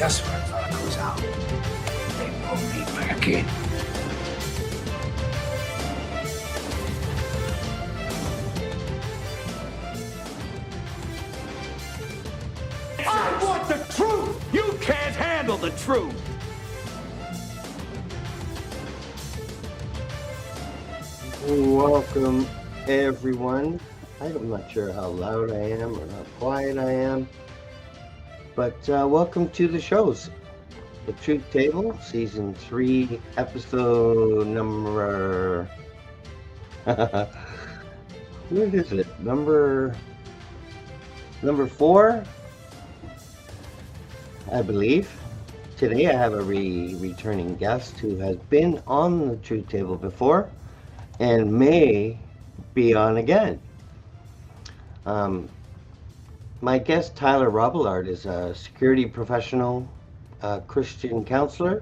Just when I thought I was out, they pulled me back in. I want the truth! You can't handle the truth! Welcome, everyone. I'm not sure how loud I am or how quiet I am, but welcome to the shows. The Truth Table, Season 3, Episode number... what is it? Number 4, I believe. Today I have a returning guest who has been on the Truth Table before and may be on again. My guest, Tyler Robillard, is a security professional, Christian counselor,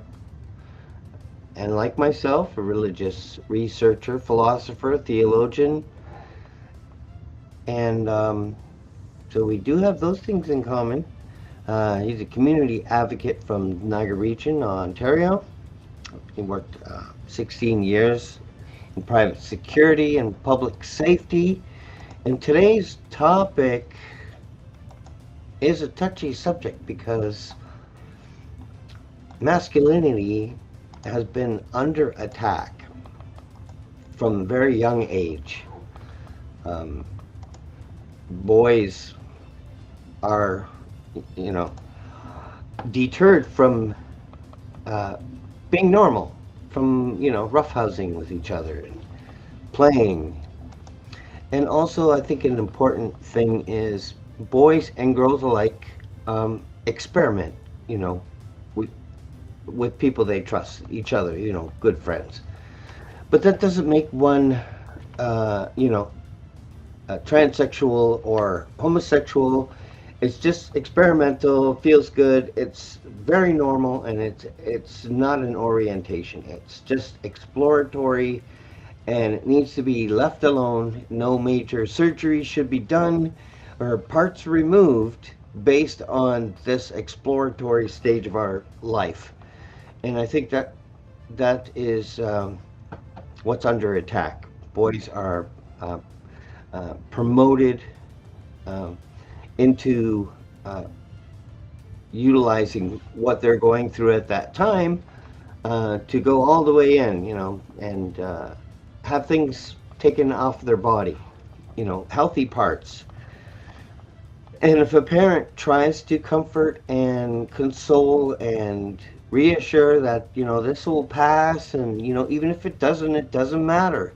and like myself, a religious researcher, philosopher, theologian. And so we do have those things in common. He's a community advocate from Niagara Region, Ontario. He worked 16 years in private security and public safety. And today's topic is a touchy subject because masculinity has been under attack from a very young age. Boys are, deterred from being normal, from, roughhousing with each other and playing. And also, I think an important thing is boys and girls alike experiment, with people they trust, each other, good friends. But that doesn't make one, transsexual or homosexual. It's just experimental, feels good, it's very normal, and it's not an orientation. It's just exploratory, and it needs to be left alone. No major surgery should be done or parts removed based on this exploratory stage of our life. And I think that is what's under attack. Boys are promoted into utilizing what they're going through at that time to go all the way in, and have things taken off their body, healthy parts. And if a parent tries to comfort and console and reassure that, this will pass, and, even if it doesn't matter.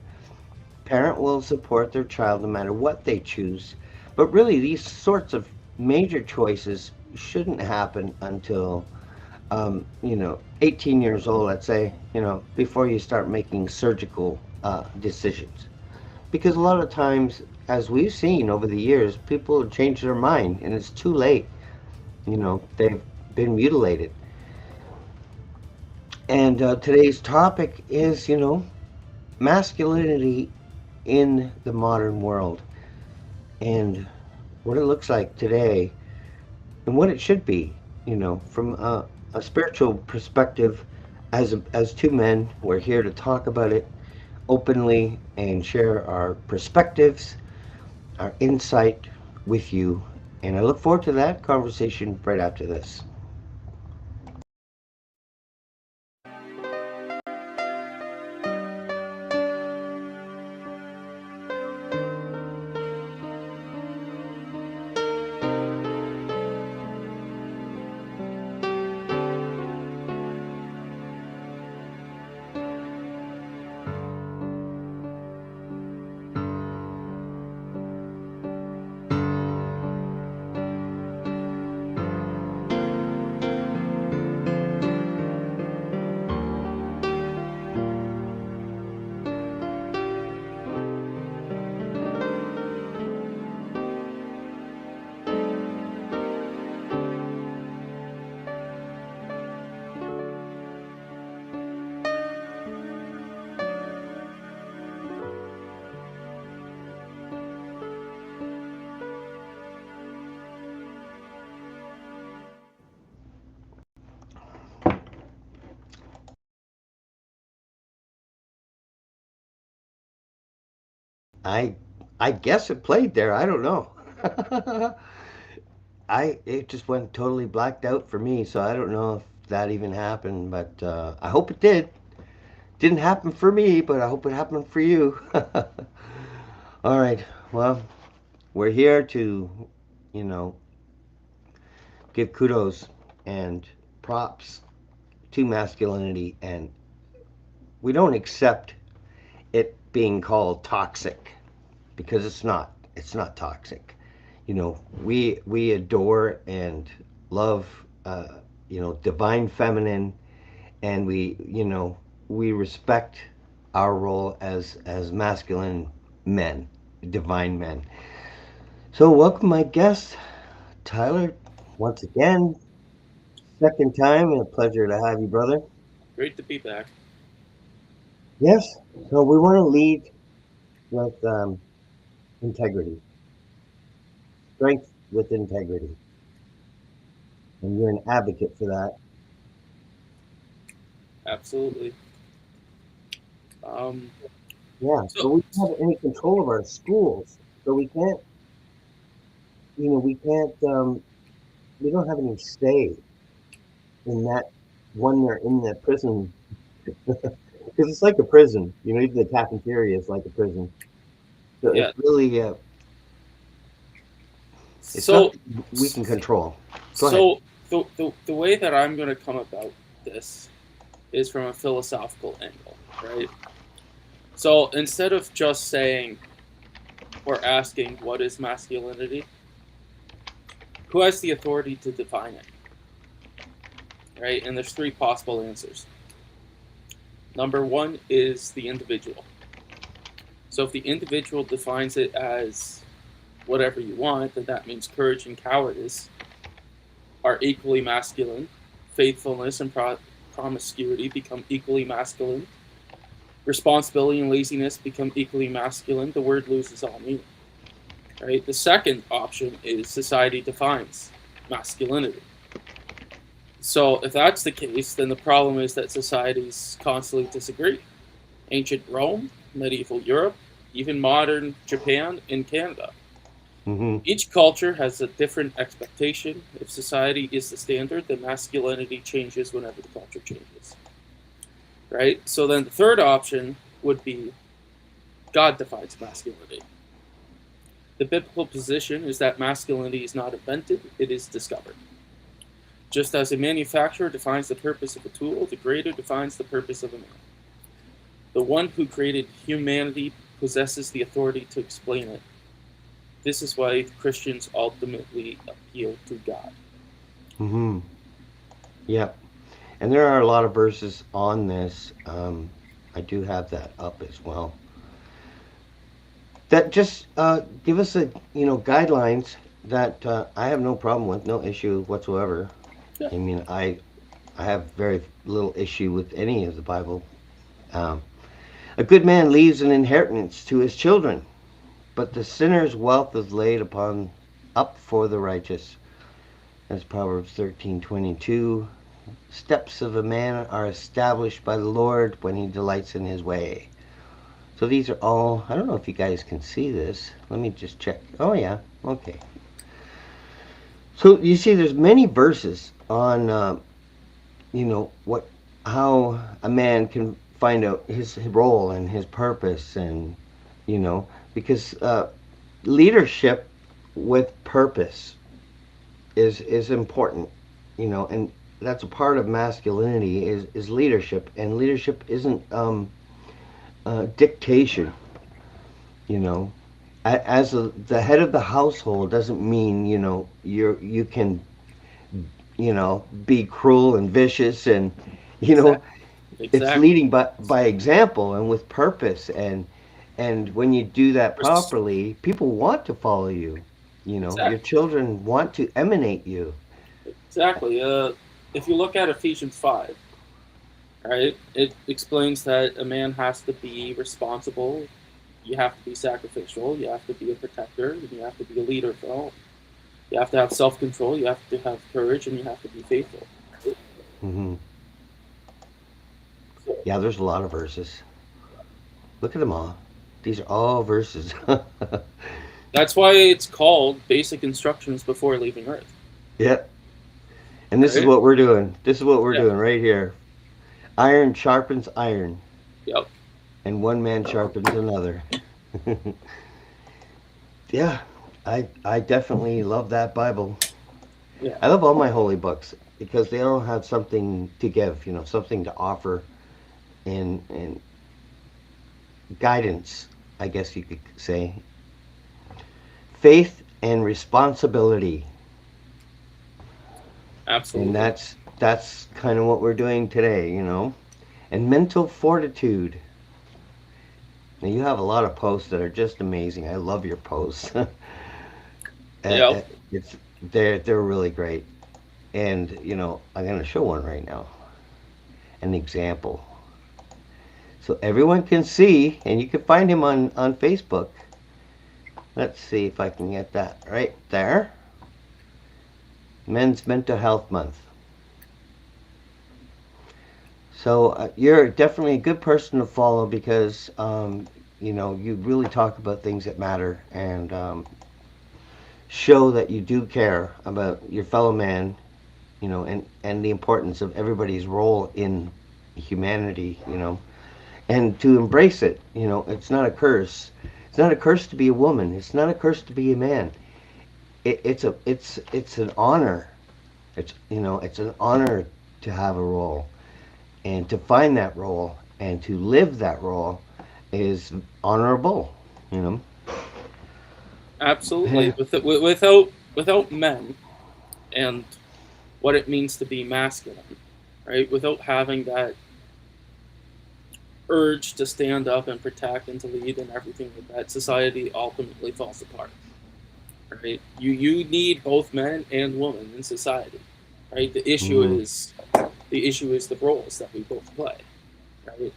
Parent will support their child no matter what they choose. But really, these sorts of major choices shouldn't happen until, 18 years old, let's say, before you start making surgical decisions. Because a lot of times, as we've seen over the years, people change their mind and it's too late. They've been mutilated. And today's topic is, masculinity in the modern world, and what it looks like today, and what it should be, from a spiritual perspective. As two men, we're here to talk about it openly and share our perspectives, our insight with you. And I look forward to that conversation right after this. I guess it played there. I don't know. It just went totally blacked out for me, so I don't know if that even happened, but I hope it did. Didn't happen for me, but I hope it happened for you. All right. Well, we're here to, you know, give kudos and props to masculinity, and we don't accept it being called toxic because it's not. It's not toxic. We adore and love, divine feminine, and we respect our role as masculine men, divine men. So welcome my guest, Tyler, once again, second time, and a pleasure to have you, brother. Great to be back. Yes. So we want to lead with integrity, strength with integrity, and you're an advocate for that. Absolutely. Um, Yeah. So so, we don't have any control of our schools, so we don't have any say in that when they're in the prison, because it's like a prison. Even the cafeteria is like a prison. So it's yeah. really, it's So, nothing we can control. Go ahead. so the way that I'm going to come about this is from a philosophical angle, right? So instead of just saying or asking what is masculinity, who has the authority to define it, right? And there's three possible answers. Number one is the individual. So if the individual defines it as whatever you want, then that means courage and cowardice are equally masculine. Faithfulness and promiscuity become equally masculine. Responsibility and laziness become equally masculine. The word loses all meaning. Right? The second option is society defines masculinity. So if that's the case, then the problem is that societies constantly disagree. Ancient Rome, medieval Europe, even modern Japan and Canada. Hmm. Each culture has a different expectation. If society is the standard, then masculinity changes whenever the culture changes. Right? So then the third option would be God defines masculinity. The biblical position is that masculinity is not invented, it is discovered. Just as a manufacturer defines the purpose of a tool, the creator defines the purpose of a man. The one who created humanity possesses the authority to explain it. This is why Christians ultimately appeal to God. Hmm. Yep. And there are a lot of verses on this. I do have that up as well. That just give us guidelines that I have no problem with, no issue whatsoever. Yeah. I mean, I have very little issue with any of the Bible. Um, a good man leaves an inheritance to his children, but the sinner's wealth is laid upon up for the righteous. That's Proverbs 13:22. Steps of a man are established by the Lord when he delights in his way. So these are all, I don't know if you guys can see this. Let me just check. Oh yeah, okay. So you see there's many verses on, how a man can find out his role and his purpose, and, because leadership with purpose is important, and that's a part of masculinity is leadership, and leadership isn't dictation. You know, as the head of the household doesn't mean you can be cruel and vicious, and Exactly. it's Exactly. leading by example and with purpose, and when you do that properly, people want to follow you. Your Exactly. children want to emanate you. Exactly. If you look at Ephesians 5, right, it explains that a man has to be responsible, you have to be sacrificial, you have to be a protector, and you have to be a leader of the home. You have to have self control, you have to have courage, and you have to be faithful. Right? Hmm. Yeah, there's a lot of verses. Look at them all. These are all verses. That's why it's called Basic Instructions Before Leaving Earth. Yep. And this is Right? what we're doing. This is what we're Yeah. doing right here. Iron sharpens iron, Yep. and one man sharpens another. Yeah, I definitely love that Bible. Yeah. I love all my holy books because they all have something to give, something to offer and guidance, I guess you could say. Faith and responsibility. Absolutely. And that's kind of what we're doing today. And mental fortitude. Now you have a lot of posts that are just amazing. I love your posts. Yep. It's they're really great. And I'm gonna show one right now. An example. So everyone can see, and you can find him on Facebook. Let's see if I can get that right there. Men's Mental Health Month. So you're definitely a good person to follow because you really talk about things that matter and show that you do care about your fellow man, and the importance of everybody's role in humanity, and to embrace it. It's not a curse. It's not a curse to be a woman. It's not a curse to be a man. It's an honor. It's an honor to have a role, and to find that role and to live that role is honorable. You know. Absolutely. Without men and what it means to be masculine, right? Without having that urge to stand up and protect and to lead and everything like that, society ultimately falls apart. Right? You need both men and women in society. Right? The issue Mhm. is the roles that we both play. Right?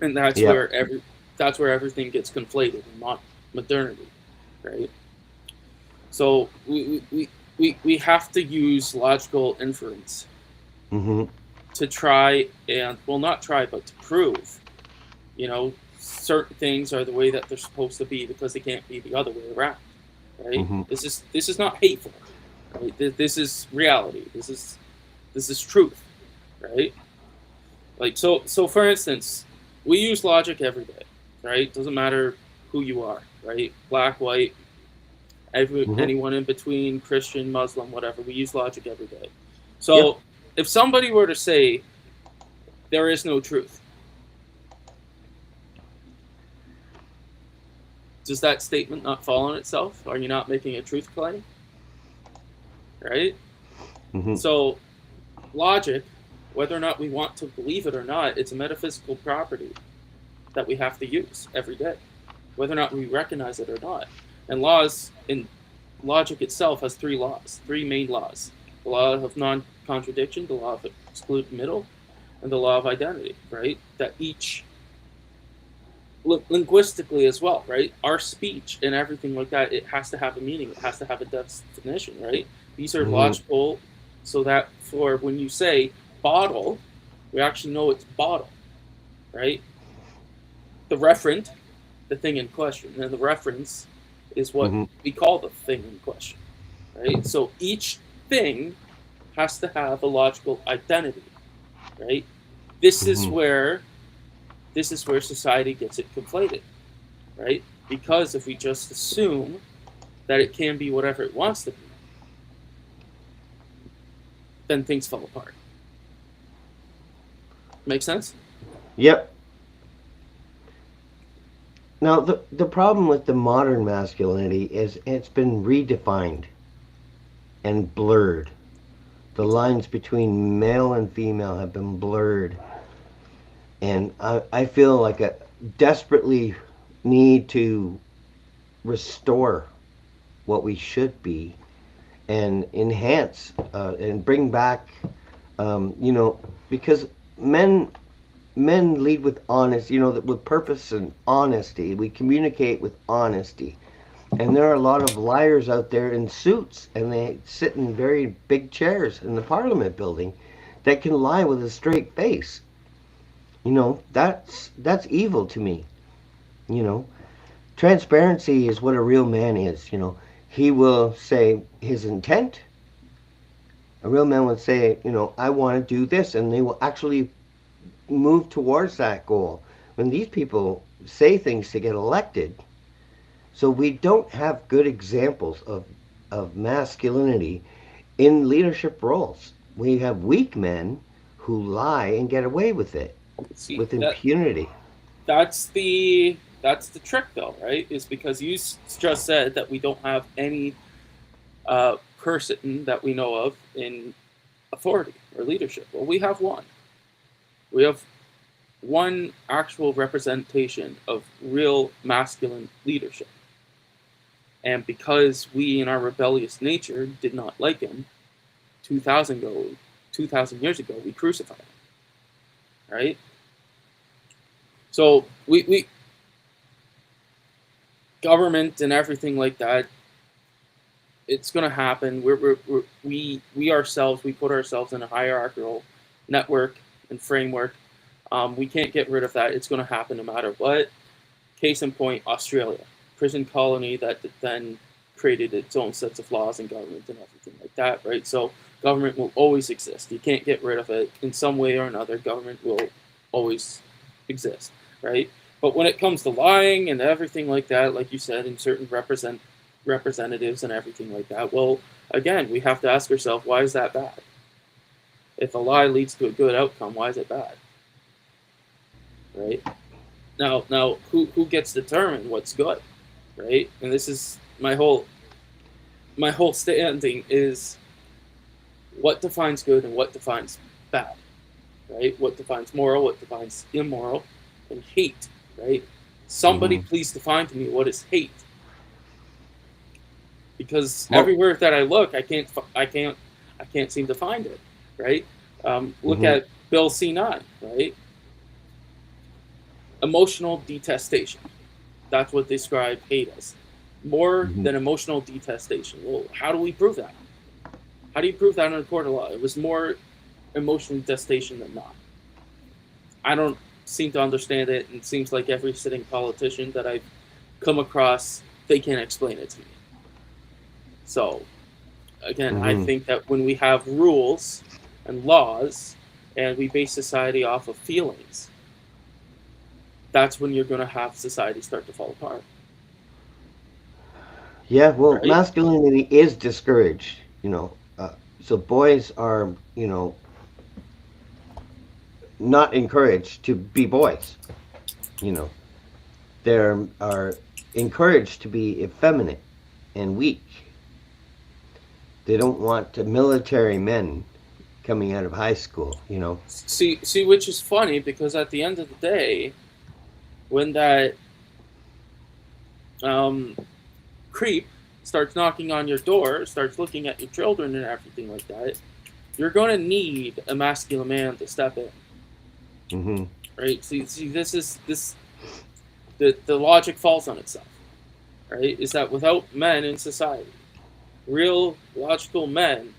And that's Yeah. where everything gets conflated in modernity. Right? So we have to use logical inference Hmm. to try and, well, not try, but to prove, certain things are the way that they're supposed to be because they can't be the other way around, right? Hmm. This is not hateful, right? This is reality. This is truth, right? Like, so for instance, we use logic every day, right? Doesn't matter who you are, right? Black, white, Hmm. anyone in between, Christian, Muslim, whatever. We use logic every day. Yep. So if somebody were to say there is no truth, does that statement not fall on itself? Are you not making a truth claim? Right? Hmm. So logic, whether or not we want to believe it or not, it's a metaphysical property that we have to use every day, whether or not we recognize it or not. And logic itself has three main laws: the law of non-contradiction, the law of exclude middle, and the law of identity. Right? That each linguistically as well, right? Our speech and everything like that, it has to have a meaning. It has to have a definition, right? These are Hmm. logical, so that for when you say bottle, we actually know it's bottle, right? The referent, the thing in question, and the reference is what Hmm. we call the thing in question, right? So each thing has to have a logical identity, right? This is Hmm. where society gets it conflated, right? Because if we just assume that it can be whatever it wants to be, then things fall apart. Make sense? Yep. Now the problem with the modern masculinity is it's been redefined and blurred. The lines between male and female have been blurred, and I feel like I desperately need to restore what we should be and enhance and bring back, because men men lead with honesty, with purpose and honesty. We communicate with honesty. And there are a lot of liars out there in suits, and they sit in very big chairs in the Parliament building that can lie with a straight face. That's evil to me. You know, transparency is what a real man is. You know, he will say his intent. A real man would say, you know, I want to do this, and they will actually move towards that goal. When these people say things to get elected, so we don't have good examples of masculinity in leadership roles. We have weak men who lie and get away with it See, with impunity. that's the trick, though, right? Is because you just said that we don't have any person that we know of in authority or leadership. Well, we have one. We have one actual representation of real masculine leadership. And because we, in our rebellious nature, did not like him, 2,000 years ago, we crucified him. Right? So we government and everything like that, it's going to happen. We ourselves, we put ourselves in a hierarchical network and framework. We can't get rid of that. It's going to happen no matter what. Case in point, Australia. Prison colony that then created its own sets of laws and government and everything like that, right? So government will always exist. You can't get rid of it. In some way or another, government will always exist, right? But when it comes to lying and everything like that, like you said, in certain representatives and everything like that, well, again, we have to ask ourselves, why is that bad? If a lie leads to a good outcome, why is it bad? Right? Now, who gets to determine what's good? Right? And this is my whole standing is what defines good and what defines bad, right? What defines moral, what defines immoral, and hate, right? Somebody please define to me what is hate, because everywhere that I look, I can't seem to find it, right? Look at Bill C9, right? Emotional detestation. That's what they describe hate as. More than emotional detestation. Well, how do we prove that? How do you prove that in a court of law? It was more emotional detestation than not. I don't seem to understand it, and it seems like every sitting politician that I've come across, they can't explain it to me. So, again, I think that when we have rules and laws, and we base society off of feelings, that's when you're going to have society start to fall apart. Yeah, well, Right? masculinity is discouraged, you know. So boys are, you know, not encouraged to be boys, you know. They are encouraged to be effeminate and weak. They don't want military men coming out of high school, you know. See, which is funny, because at the end of the day, when that creep starts knocking on your door, starts looking at your children and everything like that, you're going to need a masculine man to step in. Right? See, the logic falls on itself. Right? Is that without men in society, real logical men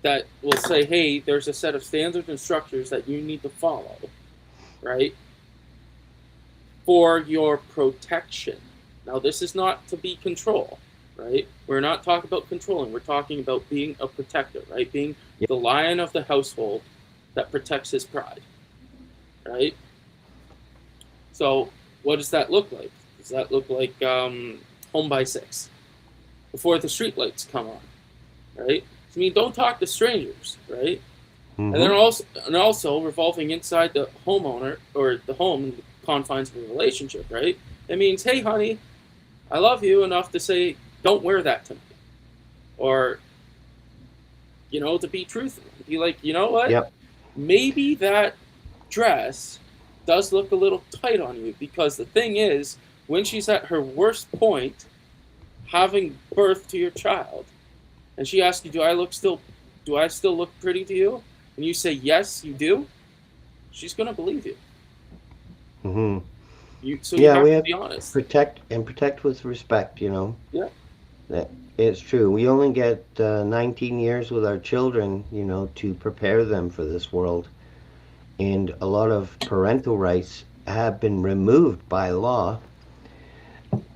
that will say, hey, there's a set of standards and structures that you need to follow, right, for your protection. Now, this is not to be control, right? We're not talking about controlling. We're talking about being a protector, right? Being the lion of the household that protects his pride, right? So what does that look like? Does that look like Home by 6? Before the streetlights come on, right? I mean, don't talk to strangers, right? And then also revolving inside the homeowner or the home in the confines of a relationship, right? It means, hey, honey, I love you enough to say, don't wear that to me. Or, you know, to be truthful. Be like, you know what? Yep. Maybe that dress does look a little tight on you, because the thing is, when she's at her worst point, having birth to your child, and she asks you, do I still look pretty to you? And you say, yes, you do, she's going to believe you. You have to be honest. Protect with respect, you know. Yeah. It's true. We only get 19 years with our children, you know, to prepare them for this world. And a lot of parental rights have been removed by law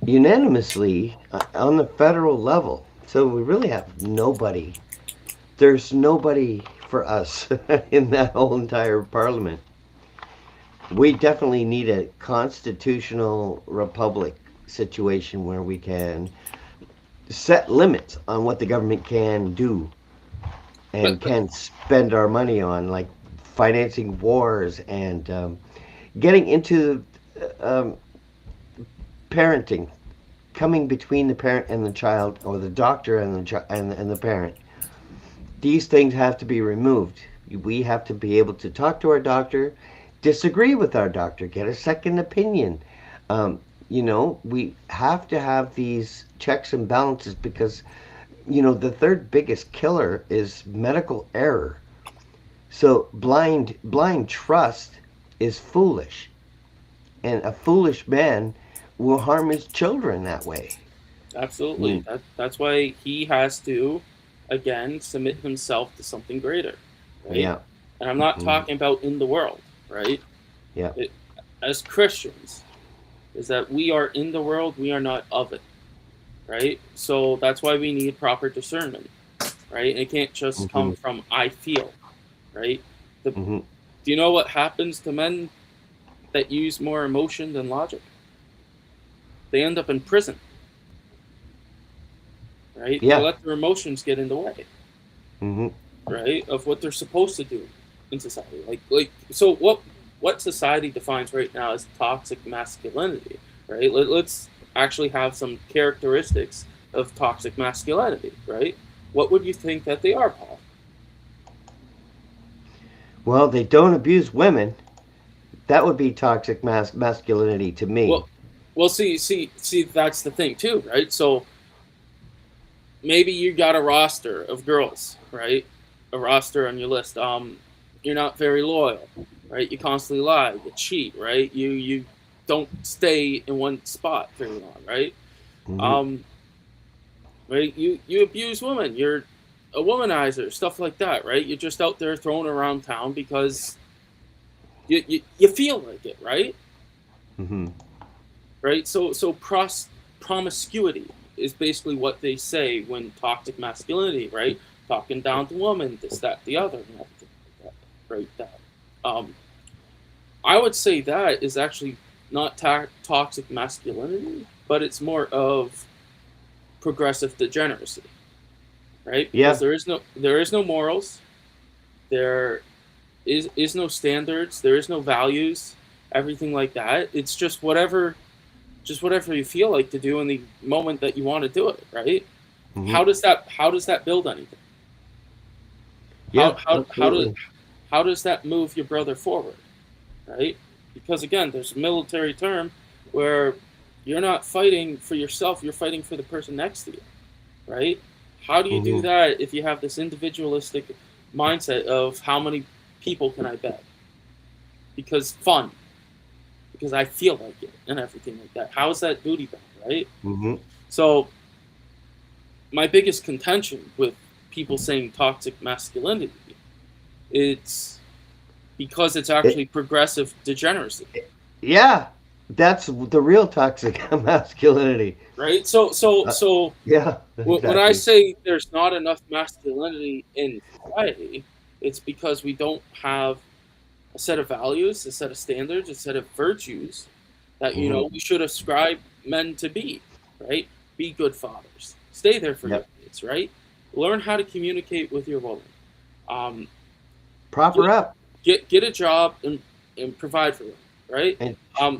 unanimously on the federal level. So we really have nobody. There's nobody for us in that whole entire parliament. We definitely need a constitutional republic situation where we can set limits on what the government can do and can spend our money on, like financing wars and getting into um, parenting, coming between the parent and the child, or the doctor and the parent. These things have to be removed. We have to be able to talk to our doctor, disagree with our doctor, get a second opinion. We have to have these checks and balances because, the third biggest killer is medical error. So blind trust is foolish, and a foolish man will harm his children that way. Absolutely. That's why he has to, again, submit himself to something greater, right? Yeah. And I'm not talking about in the world, right? Yeah. As Christians, is that we are in the world, we are not of it, right? So that's why we need proper discernment, right? And it can't just come from I feel, right? Do you know what happens to men that use more emotion than logic? They end up in prison, right? Yeah. They let their emotions get in the way, right, of what they're supposed to do in society. So what society defines right now as toxic masculinity, right? Let's actually have some characteristics of toxic masculinity, right? What would you think that they are, Paul? Well, they don't abuse women. That would be toxic masculinity to me. Well, see, that's the thing too, right? So maybe you got a roster of girls, right? A roster on your list. You're not very loyal, right? You constantly lie, you cheat, right? You don't stay in one spot very long, right? Right? You abuse women. You're a womanizer, stuff like that, right? You're just out there throwing around town because you feel like it, right? Right? So promiscuity is basically what they say when toxic masculinity, right? Talking down to women, this, that, the other, and everything like that, right? That. I would say that is actually not toxic masculinity, but it's more of progressive degeneracy, right? Because there is no morals, there is no standards, there is no values, everything like that. It's just whatever you feel like to do in the moment that you want to do it, right? How does that build anything? How does that move your brother forward, right? Because again, there's a military term where you're not fighting for yourself, you're fighting for the person next to you, right? How do you do that if you have this individualistic mindset of how many people can I bet? Because I feel like it and everything like that. How is that duty bound, right? So my biggest contention with people saying toxic masculinity, it's because it's actually progressive degeneracy. Yeah, that's the real toxic masculinity. Right? So yeah. Exactly. When I say there's not enough masculinity in society, it's because we don't have a set of values, a set of standards, a set of virtues that we should ascribe men to be, right? Be good fathers. Stay there for your kids, right? Learn how to communicate with your woman. Prop her up. Get a job and provide for them, right? And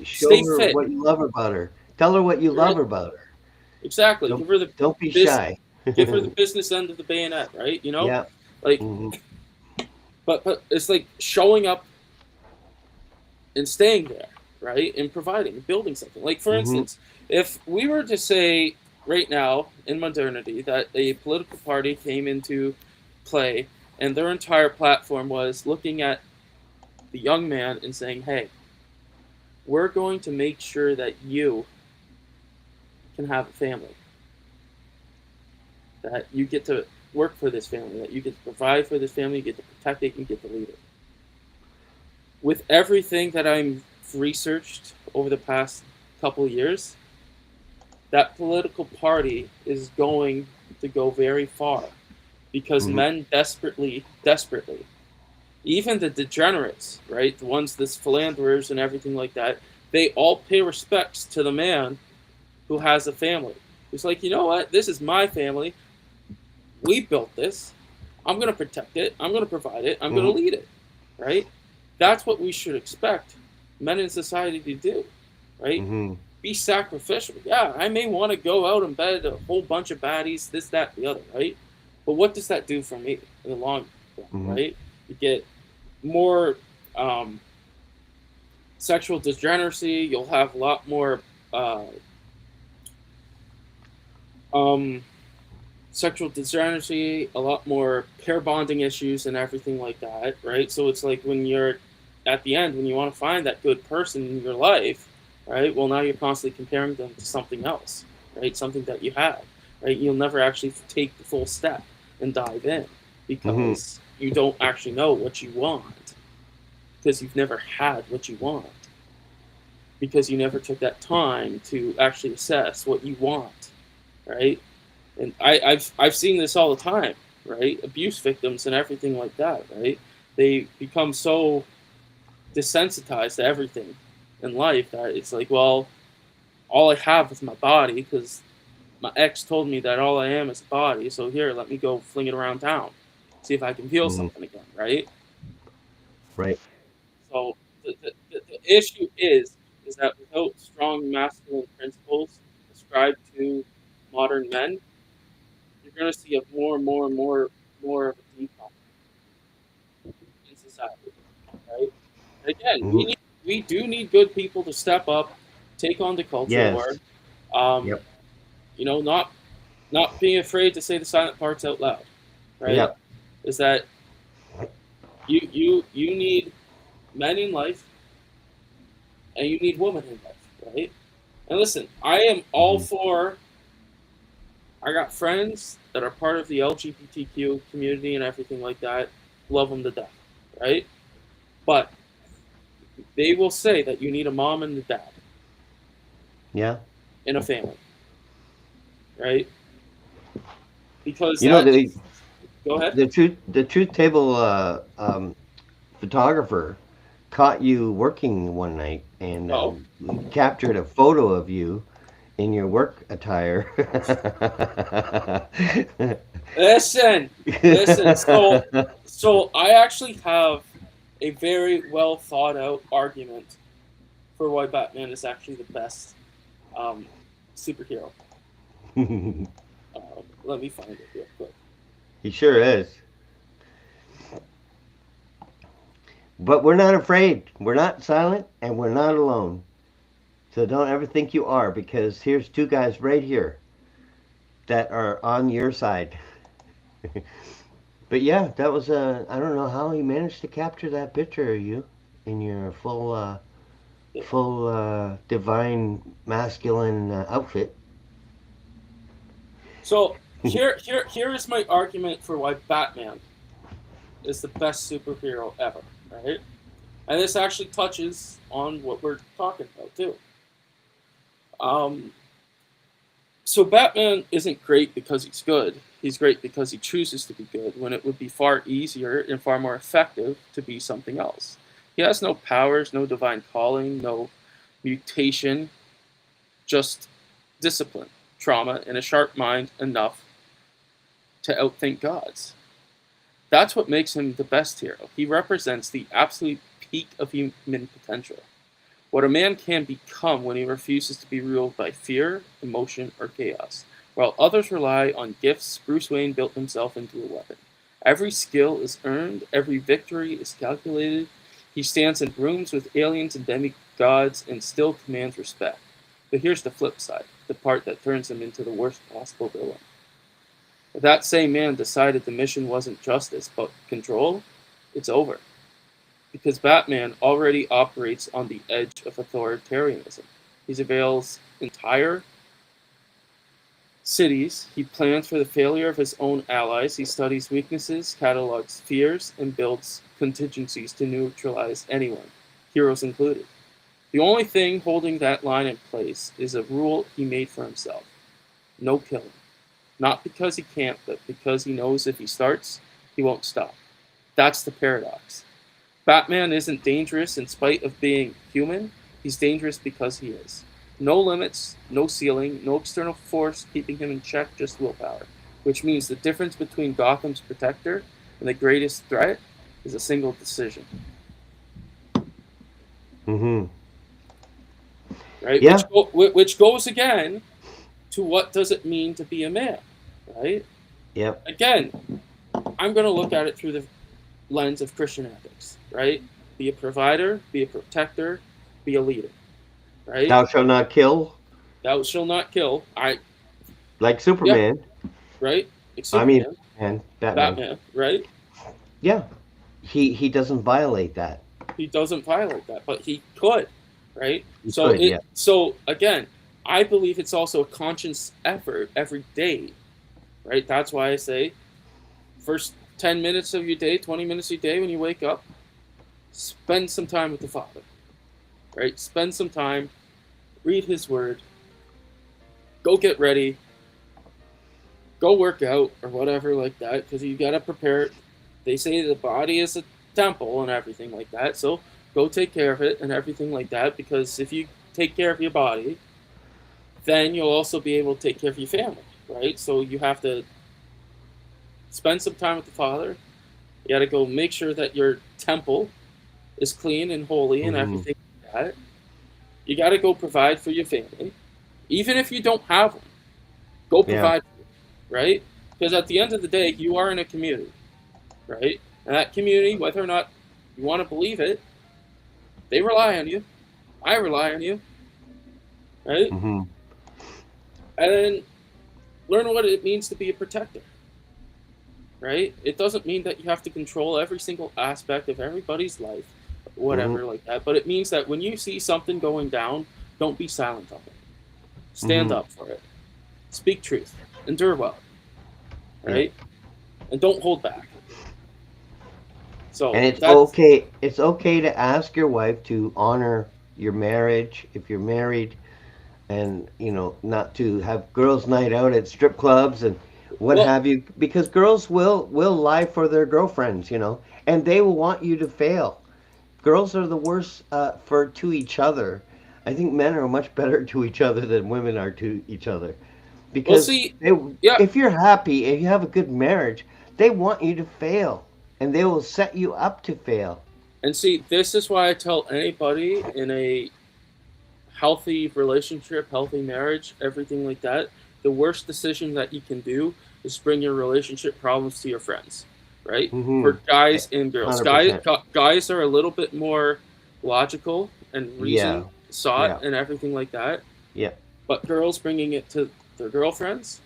show stay her fit. what you love about her. Tell her what you love about her. Exactly. Don't be shy. Give her the business end of the bayonet, right? Yeah. Like, but it's like showing up and staying there, right? And providing, building something. Like, for instance, if we were to say right now in modernity that a political party came into play and their entire platform was looking at the young man and saying, hey, we're going to make sure that you can have a family, that you get to work for this family, that you get to provide for this family, you get to protect it, you get to lead it. With everything that I'm researched over the past couple of years, that political party is going to go very far because men desperately, even the degenerates, right, the ones that's philanderers and everything like that, they all pay respects to the man who has a family. It's like, you know what? This is my family. We built this. I'm going to protect it. I'm going to provide it. I'm going to lead it, right? That's what we should expect men in society to do, right? Be sacrificial. Yeah, I may want to go out and bed a whole bunch of baddies, this, that, the other, right? But what does that do for me in the long run, right? You get more sexual degeneracy. You'll have a lot more sexual degeneracy, a lot more pair bonding issues and everything like that, right? So it's like when you're at the end, when you want to find that good person in your life, right? Well, now you're constantly comparing them to something else, right? Something that you have, right? You'll never actually take the full step and dive in because you don't actually know what you want because you've never had what you want because you never took that time to actually assess what you want, right? And I've seen this all the time, right? Abuse victims and everything like that, right? They become so desensitized to everything in life that it's like, well, all I have is my body because my ex told me that all I am is a body. So here, let me go fling it around town, see if I can feel something again, right? Right. So the issue is that without strong masculine principles ascribed to modern men, you're going to see more and more of a decline in society, right? And again, we do need good people to step up, take on the culture war. You know, not being afraid to say the silent parts out loud, right? Is that you need men in life and you need women in life, right? And listen, I am all for. I got friends that are part of the LGBTQ community and everything like that. Love them to death, right? But they will say that you need a mom and a dad. Yeah. In a family, right? Because you know go ahead. The truth table photographer caught you working one night and captured a photo of you in your work attire. Listen. So I actually have a very well thought out argument for why Batman is actually the best superhero. Let me find it real quick. He sure is. But we're not afraid. We're not silent, and we're not alone. So don't ever think you are, because here's two guys right here that are on your side. But yeah, that was I don't know how he managed to capture that picture of you in your full divine masculine outfit. So here is my argument for why Batman is the best superhero ever, right? And this actually touches on what we're talking about too. So Batman isn't great because he's good. He's great because he chooses to be good when it would be far easier and far more effective to be something else. He has no powers, no divine calling, no mutation, just discipline, trauma, and a sharp mind enough to outthink gods. That's what makes him the best hero. He represents the absolute peak of human potential. What a man can become when he refuses to be ruled by fear, emotion, or chaos. While others rely on gifts, Bruce Wayne built himself into a weapon. Every skill is earned, every victory is calculated. He stands in rooms with aliens and demigods and still commands respect. But here's the flip side, the part that turns him into the worst possible villain. If that same man decided the mission wasn't justice, but control, it's over. Because Batman already operates on the edge of authoritarianism. He surveils entire cities, he plans for the failure of his own allies, he studies weaknesses, catalogs fears, and builds contingencies to neutralize anyone, heroes included. The only thing holding that line in place is a rule he made for himself. No killing. Not because he can't, but because he knows if he starts, he won't stop. That's the paradox. Batman isn't dangerous in spite of being human. He's dangerous because he is. No limits, no ceiling, no external force keeping him in check, just willpower. Which means the difference between Gotham's protector and the greatest threat is a single decision. Mm-hmm. Right? Yeah. Which goes again to what does it mean to be a man, right? Yep. Again, I'm going to look at it through the lens of Christian ethics, right? Be a provider, be a protector, be a leader, right? Thou shalt not kill, Thou shalt not kill. like Superman. Right? I mean, Batman. Batman, right? Yeah. He doesn't violate that. He doesn't violate that, but he could, right? He could, yeah. So again, I believe it's also a conscious effort every day, right? That's why I say first 10 minutes of your day, 20 minutes of your day when you wake up, spend some time with the Father, right? Spend some time, read His Word, go get ready, go work out or whatever like that, because you got to prepare it. They say the body is a temple and everything like that, so go take care of it and everything like that, because if you take care of your body, then you'll also be able to take care of your family, right? So you have to spend some time with the Father. You got to go make sure that your temple is clean and holy and everything like that. You got to go provide for your family. Even if you don't have one, go provide for them, right? Because at the end of the day, you are in a community, right? And that community, whether or not you want to believe it, they rely on you. I rely on you, right? Mm-hmm. And then learn what it means to be a protector, right? It doesn't mean that you have to control every single aspect of everybody's life, whatever like that. But it means that when you see something going down, don't be silent on it. Stand up for it. Speak truth. Endure well, right? And don't hold back. So And it's okay. It's okay to ask your wife to honor your marriage if you're married, and not to have girls' night out at strip clubs and what have you, because girls will lie for their girlfriends, and they will want you to fail. Girls are the worst to each other. I think men are much better to each other than women are to each other, because if you're happy, if you have a good marriage, they want you to fail. And they will set you up to fail. And see, this is why I tell anybody in a healthy relationship, healthy marriage, everything like that, the worst decision that you can do is bring your relationship problems to your friends, right? For guys and girls. 100%. Guys are a little bit more logical and reason sought and everything like that. Yeah. But girls bringing it to their girlfriends,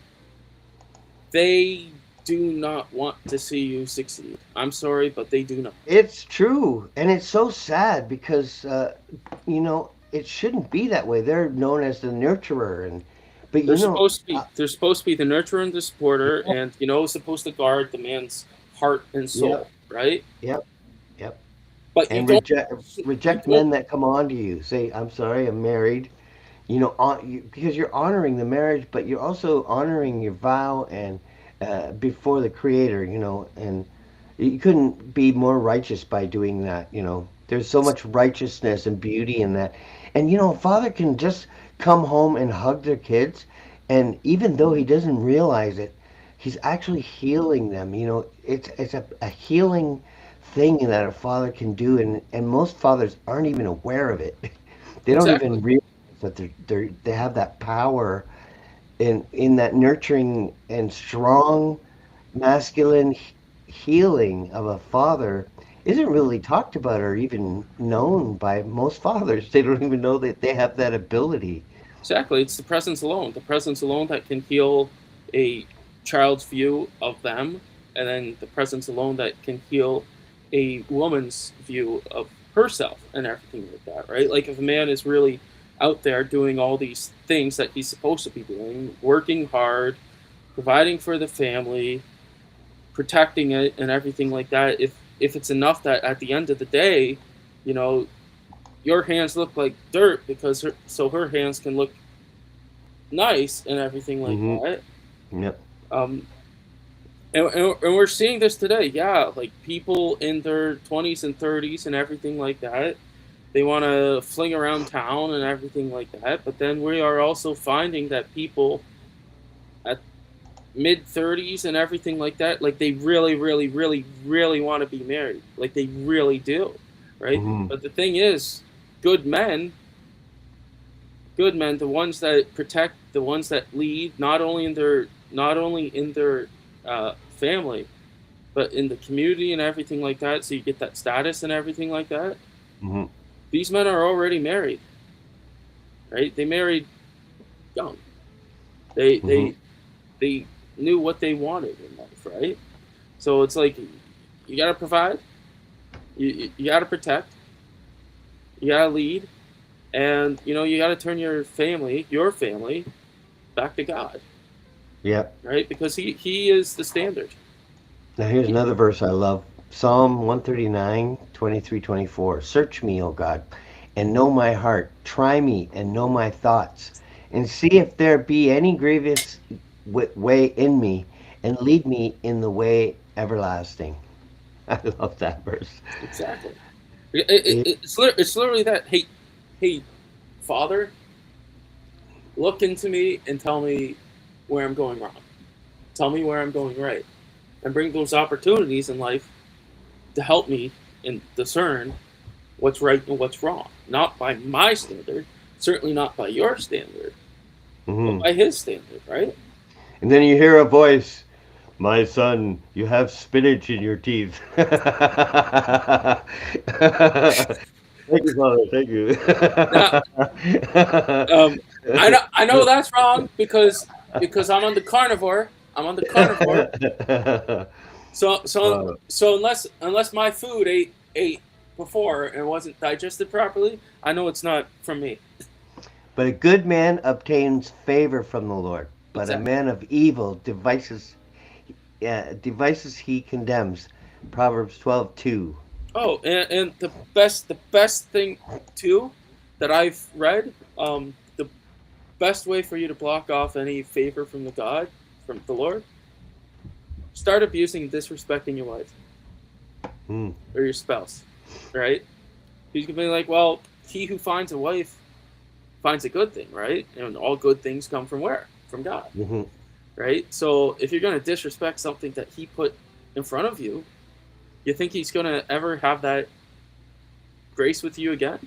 they do not want to see you succeed. I'm sorry, but they do not. It's true, and it's so sad because it shouldn't be that way. They're known as the nurturer, but they're supposed to be the nurturer and the supporter, and supposed to guard the man's heart and soul, right? Yep. But and reject men that come on to you. Say, I'm sorry, I'm married. Because you're honoring the marriage, but you're also honoring your vow and before the Creator, and you couldn't be more righteous by doing that. There's so much righteousness and beauty in that. And a father can just come home and hug their kids, and even though he doesn't realize it, he's actually healing them. It's a healing thing that a father can do, and most fathers aren't even aware of it. They don't even realize that they have that power in that nurturing and strong masculine healing of a father isn't really talked about or even known by most fathers. They don't even know that they have that ability. Exactly. It's the presence alone that can heal a child's view of them, and then the presence alone that can heal a woman's view of herself and everything like that, right? Like if a man is really out there doing all these things that he's supposed to be doing, working hard, providing for the family, protecting it and everything like that, if it's enough that at the end of the day, your hands look like dirt because her hands can look nice and everything like that. Yep. And we're seeing this today. Yeah, like people in their 20s and 30s and everything like that. They want to fling around town and everything like that. But then we are also finding that people at mid 30s and everything like that, like they really, really, really, really want to be married. Like they really do, right? But the thing is, good men, the ones that protect, the ones that lead, not only in their family, but in the community and everything like that. So you get that status and everything like that. These men are already married, right? They married young. They knew what they wanted in life, right? So it's like you gotta provide, you gotta protect, you gotta lead, and you gotta turn your family back to God. Yep. Right? Because he is the standard. Now here's another verse I love. Psalm 139, 23, 24. Search me, O God, and know my heart. Try me and know my thoughts, and see if there be any grievous way in me, and lead me in the way everlasting. I love that verse. Exactly. It's literally that. Hey, Father, look into me and tell me where I'm going wrong. Tell me where I'm going right, and bring those opportunities in life to help me and discern what's right and what's wrong. Not by my standard, certainly not by your standard, but by His standard, right? And then you hear a voice, "My son, you have spinach in your teeth." Thank you, Father. Thank you. Now, I know that's wrong because I'm on the carnivore. So unless my food ate before and wasn't digested properly, I know it's not from me. But a good man obtains favor from the Lord, but Exactly. a man of evil devices he condemns. Proverbs 12:2. Oh, and the best thing too that I've read, the best way for you to block off any favor from the Lord, start abusing and disrespecting your wife or your spouse, right? He's gonna be like, well, he who finds a wife finds a good thing, right? And all good things come from where? From God, right? So if you're gonna disrespect something that He put in front of you, you think He's gonna ever have that grace with you again,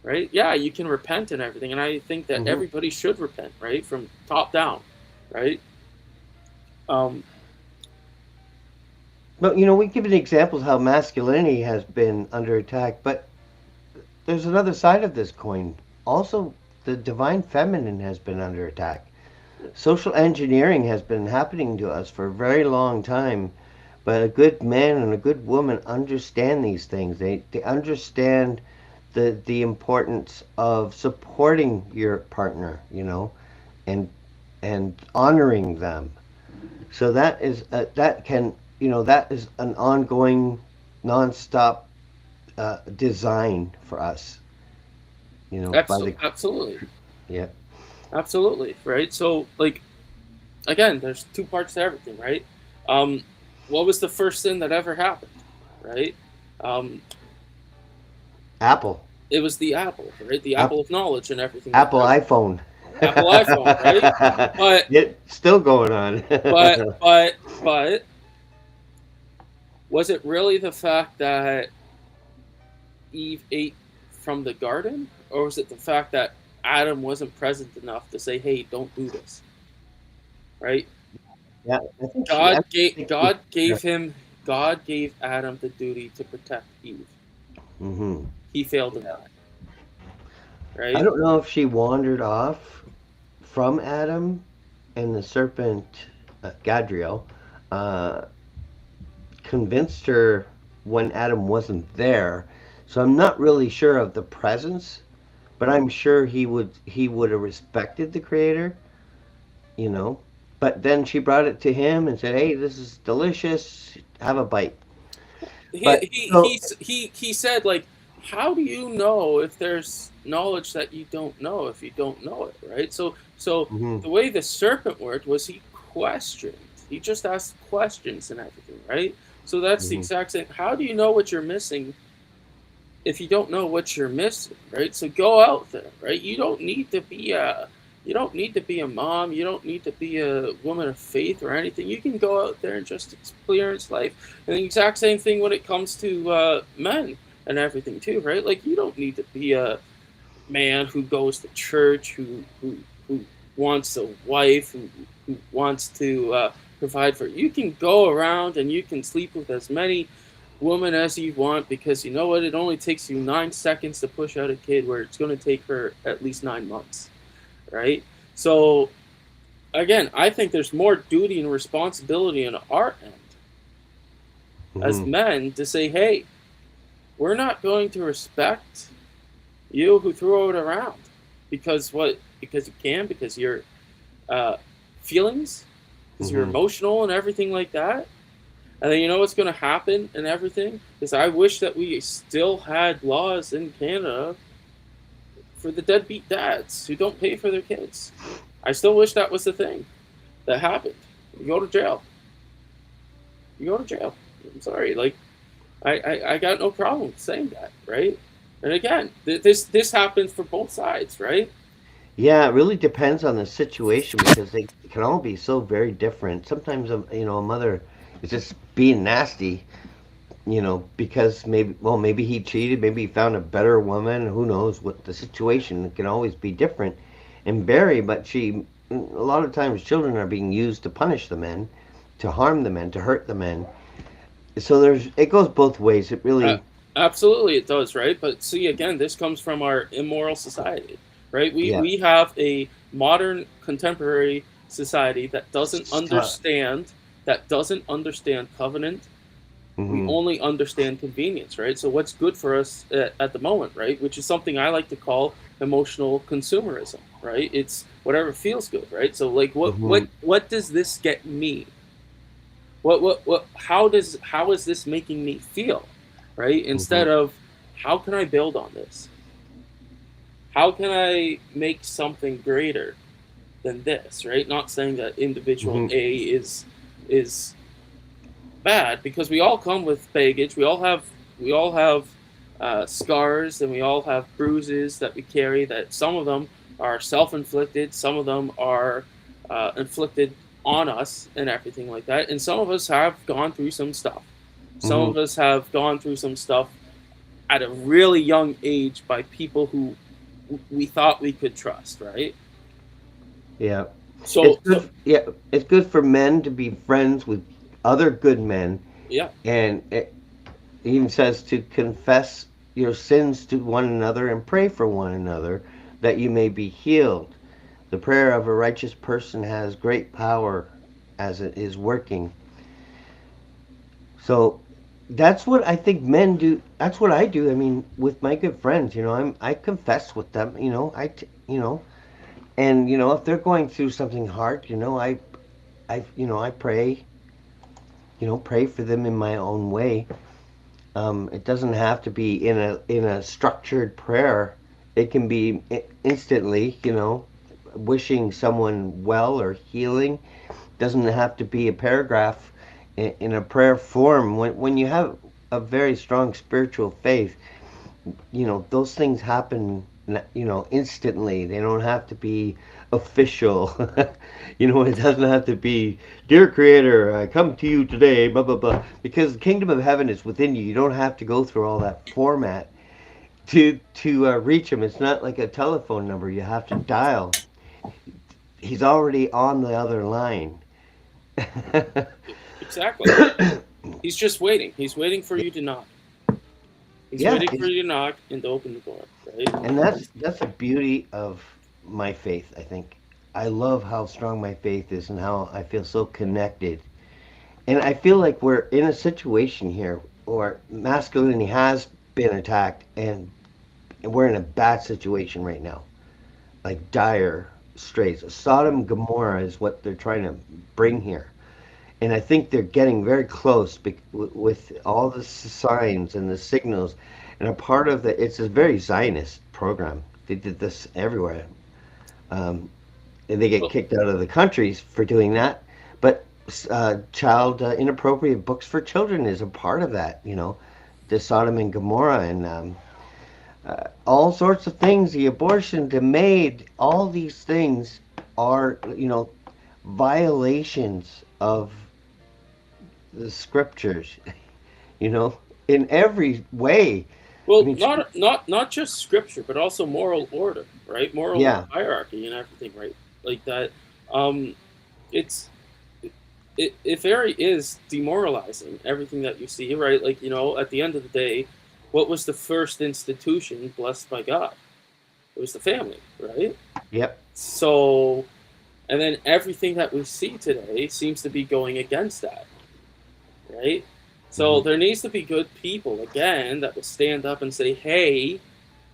right? Yeah, you can repent and everything, and I think that everybody should repent, right, from top down, right? But we give an example of how masculinity has been under attack, but there's another side of this coin. Also, the divine feminine has been under attack. Social engineering has been happening to us for a very long time, but a good man and a good woman understand these things. They understand the importance of supporting your partner, and honoring them. So that is that is an ongoing, nonstop design for us. Absolutely. Yeah. Absolutely, right? So, like, again, there's two parts to everything, right? What was the first sin that ever happened, right? Apple. It was the apple, right? The apple of knowledge and everything. Apple iPhone. Apple iPhone, right? But it's still going on. but was it really the fact that Eve ate from the garden, or was it the fact that Adam wasn't present enough to say, "Hey, don't do this"? Right? Yeah, God gave Adam the duty to protect Eve. He failed in that. Right? I don't know if she wandered off from Adam, and the serpent Gadriel convinced her when Adam wasn't there. So I'm not really sure of the presence, but I'm sure he would have respected the Creator, But then she brought it to him and said, "Hey, this is delicious. Have a bite." He said, like, how do you know if there's knowledge that you don't know if you don't know it, right? So Hmm. the way the serpent worked was he questioned. He just asked questions and everything, right? So that's the Hmm. exact same. How do you know what you're missing if you don't know what you're missing, right? So go out there, right? You don't need to be a mom. You don't need to be a woman of faith or anything. You can go out there and just experience life. And the exact same thing when it comes to men and everything too, right? Like you don't need to be a man who goes to church, who wants a wife, who wants to provide for. You can go around and you can sleep with as many women as you want because you know what? It only takes you 9 seconds to push out a kid, where it's going to take her at least 9 months, right? So again, I think there's more duty and responsibility on our end as Hmm. men to say, hey, we're not going to respect you who throw it around because what? Because you can, because your uh, feelings, because you're Hmm. emotional and everything like that. And then you know what's going to happen and everything is I wish that we still had laws in Canada for the deadbeat dads who don't pay for their kids. I still wish that was the thing that happened. You go to jail. You go to jail. I'm sorry. Like I got no problem saying that, right? And again, this happens for both sides, right? Yeah, it really depends on the situation because they can all be so very different. Sometimes, a mother is just being nasty, because maybe he cheated, maybe he found a better woman. Who knows what the situation can always be different and vary. But a lot of times, children are being used to punish the men, to harm the men, to hurt the men. So it goes both ways. It Uh, really, Absolutely, it does, right? But see, again, this comes from our immoral society, right? We yeah. we have a modern contemporary society that doesn't understand covenant. We Hmm. only understand convenience, right? So what's good for us at the moment, right? Which is something I like to call emotional consumerism, right? It's whatever feels good, right? So like, Hmm. what does this get me? What how is this making me feel, right? Hmm. Instead of how can I build on this? How can I make something greater than this, right? Not saying that individual Hmm. A is bad, because we all come with baggage. We all have scars, and we all have bruises that we carry. That some of them are self-inflicted, some of them are inflicted on us, and everything like that. And some of us have gone through some stuff. Some Hmm. of us have gone through some stuff at a really young age by people who we thought we could trust, right? Yeah. It's So good. Yeah, it's good for men to be friends with other good men, yeah, and it even says to confess your sins to one another and pray for one another that you may be healed. The prayer of a righteous person has great power as it is working. So that's what I think men do. That's what I do. I mean, with my good friends, I confess with them. And if they're going through something hard, I pray. Pray for them in my own way. It doesn't have to be in a structured prayer. It can be instantly, wishing someone well or healing. Doesn't have to be a paragraph in a prayer form. When you have a very strong spiritual faith, those things happen, instantly. They don't have to be official. It doesn't have to be, dear Creator, I come to you today, blah, blah, blah. Because the kingdom of heaven is within you. You don't have to go through all that format to reach him. It's not like a telephone number you have to dial. He's already on the other line. exactly. He's just waiting. He's waiting for you to knock. He's Yeah, waiting for you to knock and to open the door, right? and that's the beauty of my faith, I think. I love how strong my faith is and how I feel so connected. And I feel like we're in a situation here where masculinity has been attacked, and we're in a bad situation right now. Like dire straits. Sodom and Gomorrah is what they're trying to bring here. And I think they're getting very close with all the signs and the signals. And a part of it's a very Zionist program. They did this everywhere. And they get Well, kicked out of the countries for doing that. But child inappropriate books for children is a part of that. The Sodom and Gomorrah and all sorts of things, the abortion, the maid, all these things are, violations of the scriptures, in every way. I well, mean, not just scripture, but also moral order, right? Moral yeah, hierarchy and everything, right? Like that. Um, it's it very is demoralizing everything that you see, right? Like at the end of the day, what was the first institution blessed by God? It was the family, right? yep. So, and then everything that we see today seems to be going against that, right? So Hmm. there needs to be good people again that will stand up and say, "Hey,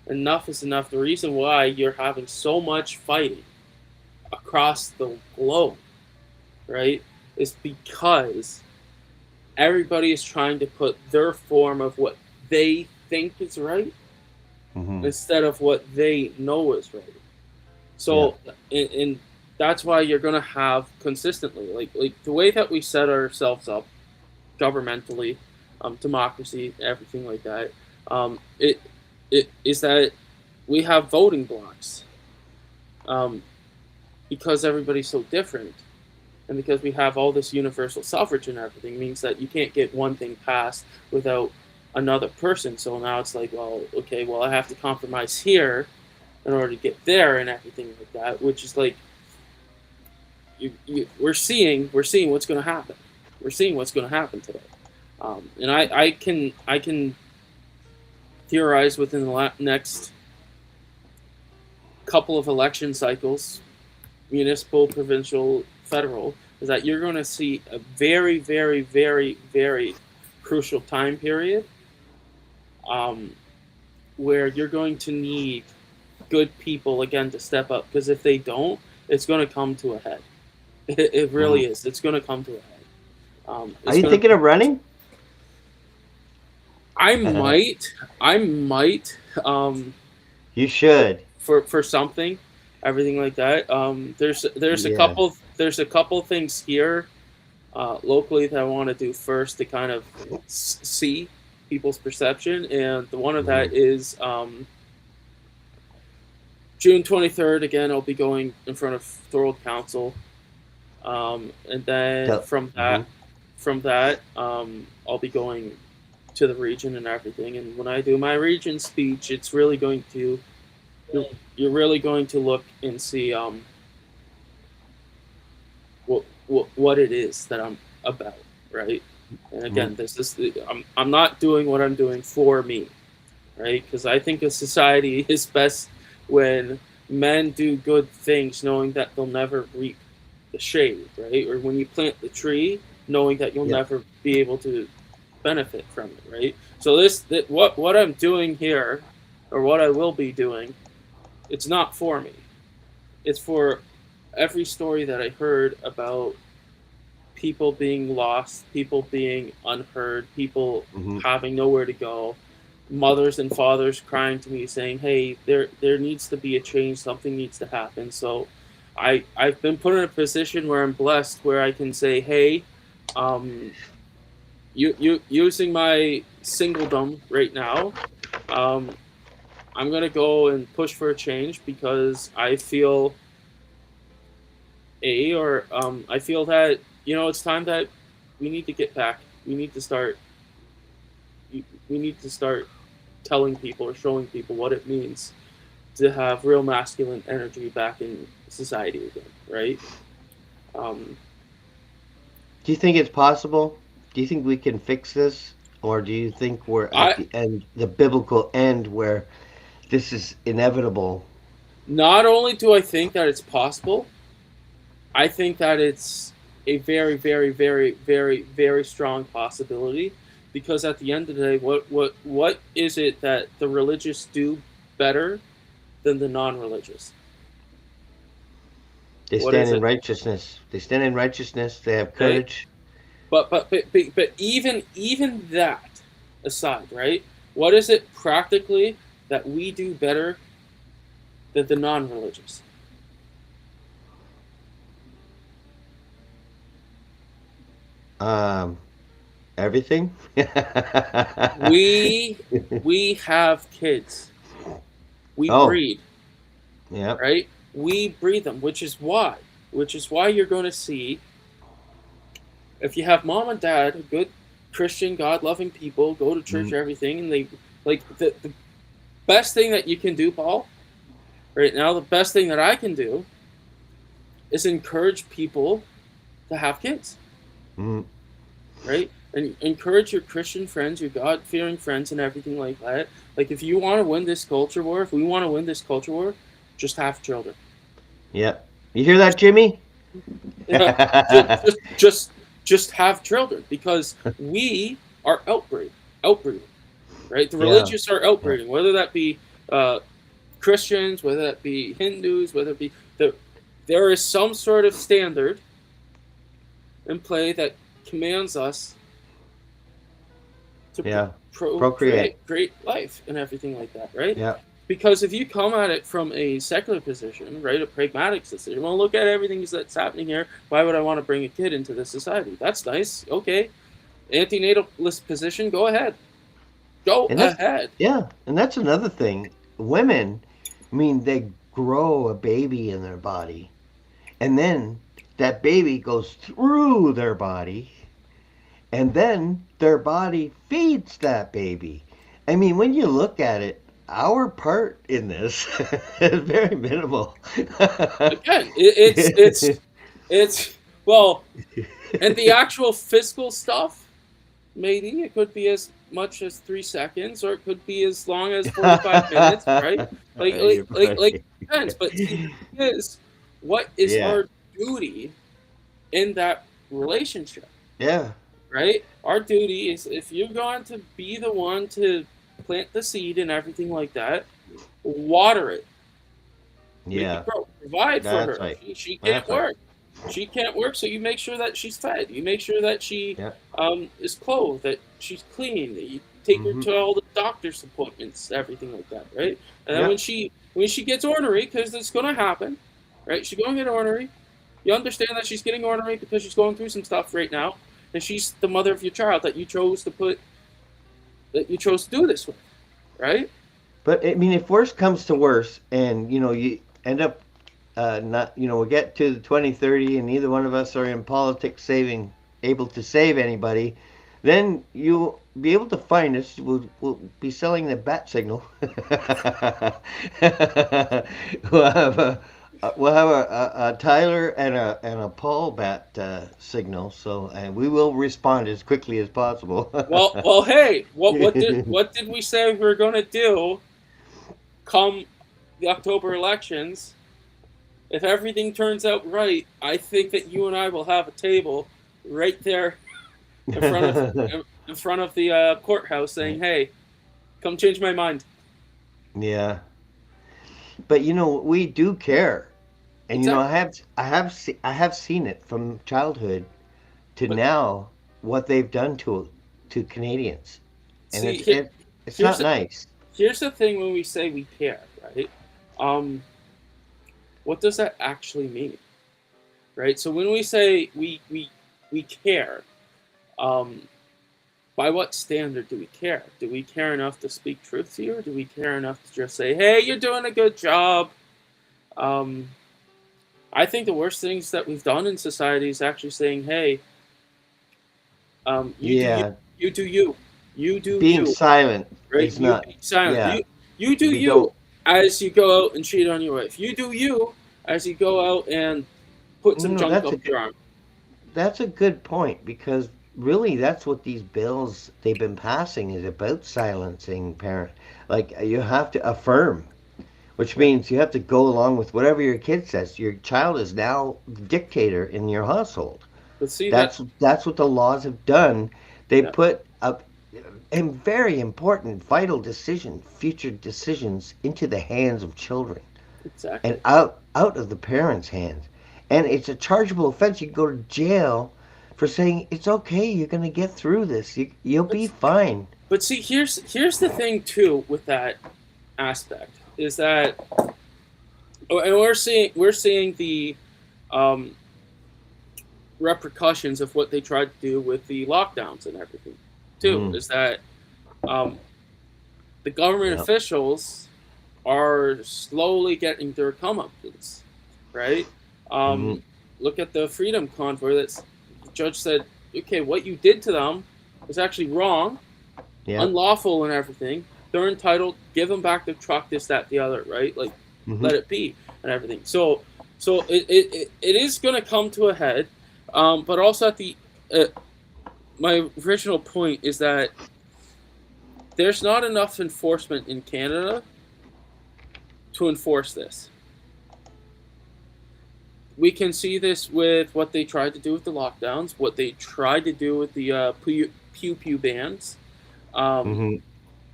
enough is enough." The reason why you're having so much fighting across the globe, right, is because everybody is trying to put their form of what they think is right Hmm. instead of what they know is right. Yeah. So, and that's why you're going to have consistently, like the way that we set ourselves up governmentally, democracy, everything like that. It is that we have voting blocks, um, because everybody's so different, and because we have all this universal suffrage and everything, means that you can't get one thing passed without another person. So now it's like, well, okay, well I have to compromise here in order to get there and everything like that, which is like we're seeing what's going to happen. We're seeing what's going to happen today, and I can theorize within the next couple of election cycles, municipal, provincial, federal, is that you're going to see a very, very, very, very crucial time period, um, where you're going to need good people again to step up, because if they don't, it's going to come to a head. It Hmm. really is. It's going to come to a head. Are It's you going to. thinking of running? I might. I might. You should. For something, everything like that. There's a Yeah. couple things here, locally, that I want to do first to kind of see people's perception, and the one of Hmm. that is June 23rd. Again, I'll be going in front of Thorold Council, and then Hmm. from that, I'll be going to the region and everything. And when I do my region speech, it's really going to you're really going to look and see what it is that I'm about, right? And Hmm. again, this is I'm not doing what I'm doing for me, right? Because I think a society is best when men do good things, knowing that they'll never reap the shade, right? Or when you plant the tree, knowing that you'll Yep. never be able to benefit from it, right? So what I'm doing here, or what I will be doing, it's not for me. It's for every story that I heard about people being lost, people being unheard, people Hmm. having nowhere to go, mothers and fathers crying to me saying, "Hey, there needs to be a change. Something needs to happen." So, I've been put in a position where I'm blessed, where I can say, "Hey, um, you using my singledom right now, um, I'm gonna go and push for a change because I feel I feel that it's time that we need to get back. We need to start. We need to start telling people or showing people what it means to have real masculine energy back in society again, right? Um, Do you think it's possible? Do you think we can fix this? Or do you think we're at I the end, the biblical end, where this is inevitable? Not only do I think that it's possible, I think that it's a very, very, very, very, very strong possibility, because at the end of the day, what is it that the religious do better than the non-religious? They What stand is in it? righteousness. They stand in righteousness. They have Okay, courage. but even that aside, right? What is it practically that we do better than the non-religious? Everything. We have kids. We Oh. breed, Yeah. right? We breed them, which is why you're going to see, if you have mom and dad, good Christian, God-loving people, go to church, everything, and they like the best thing that you can do, Paul, right now, the best thing that I can do is encourage people to have kids, right? And encourage your Christian friends, your God-fearing friends, and everything like that. Like, if you want to win this culture war, if we want to win this culture war, just have children. Yeah. You hear that, Jimmy? just have children, because we are outbreeding, right? The religious are outbreeding, whether that be Christians, whether that be Hindus, whether it be there is some sort of standard in play that commands us to procreate great life and everything like that, right? Yeah. Because if you come at it from a secular position, right, a pragmatic decision, well, look at everything that's happening here. Why would I want to bring a kid into this society? That's nice. Okay. Antinatalist position, go ahead. Go ahead. Yeah, and that's another thing. Women, I mean, they grow a baby in their body, and then that baby goes through their body, and then their body feeds that baby. I mean, when you look at it, our part in this is very minimal. Again, it's well, and the actual physical stuff, maybe it could be as much as 3 seconds, or it could be as long as 45 minutes, right? Like depends. But what is our duty in that relationship? Yeah. Right? Our duty is, if you're going to be the one to plant the seed and everything like that, water it. Yeah. Provide for her. Right. She can't work. She can't work, so you make sure that she's fed. You make sure that she is clothed, that she's clean. That you take her to all the doctor's appointments, everything like that, right? And then when she gets ornery, because it's going to happen, right? She's going to get ornery. You understand that she's getting ornery because she's going through some stuff right now, and she's the mother of your child that you chose to do this with, right? But I mean, if worse comes to worse, and you end up we get to the 2030, and neither one of us are in politics able to save anybody, then you'll be able to find us. We'll be selling the bat signal. We'll have a Tyler and a Paul bat signal, and we will respond as quickly as possible. well, hey, what did we say we were going to do come the October elections? If everything turns out right, I think that you and I will have a table right there in front of the courthouse saying, "Hey, come change my mind." Yeah, but we do care, and exactly. I have seen it from childhood to now, what they've done to Canadians, and it's not nice. Here's the thing: when we say we care, right? What does that actually mean, right? So when we say we care, by what standard do we care? Do we care enough to speak truth to you, or do we care enough to just say, "Hey, you're doing a good job"? I think the worst things that we've done in society is actually saying, "Hey, you do you. Being silent, right? is not. Being silent. Yeah. You do you as you go out and cheat on your wife. You do you as you go out and put some junk up your arm. That's a good point, because really that's what these bills they've been passing is about, silencing parents. Like, you have to affirm, which means you have to go along with whatever your kid says. Your child is now the dictator in your household. But see, that's what the laws have done. They put a very important, vital future decisions into the hands of children. Exactly. And out of the parents' hands. And it's a chargeable offense. You can go to jail for saying, it's okay, you're going to get through this. You'll be fine. But see, here's the thing too with that aspect is that, and we're seeing the um, repercussions of what they tried to do with the lockdowns and everything too. Is that um, the government Yep. officials are slowly getting their comeuppance, right? Um, Look at the Freedom Convoy. The judge said, okay, what you did to them was actually wrong, Yeah. unlawful, and everything. They're entitled. Give them back the truck, this, that, the other, right? Like, let it be and everything. So it is going to come to a head. But also my original point is that there's not enough enforcement in Canada to enforce this. We can see this with what they tried to do with the lockdowns, what they tried to do with the pew bans,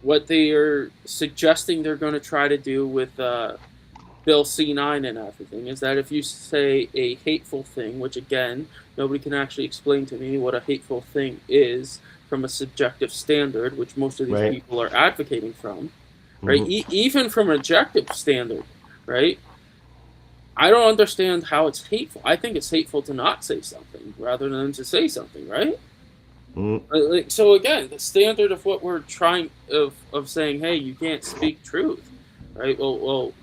what they are suggesting they're going to try to do with Bill C9 and everything, is that if you say a hateful thing, which again, nobody can actually explain to me what a hateful thing is from a subjective standard, which most of these Right. people are advocating from, right? Even from an objective standard, right? I don't understand how it's hateful. I think it's hateful to not say something rather than to say something, right? Like, so again, the standard of what we're trying of saying, hey, you can't speak truth, right? Well,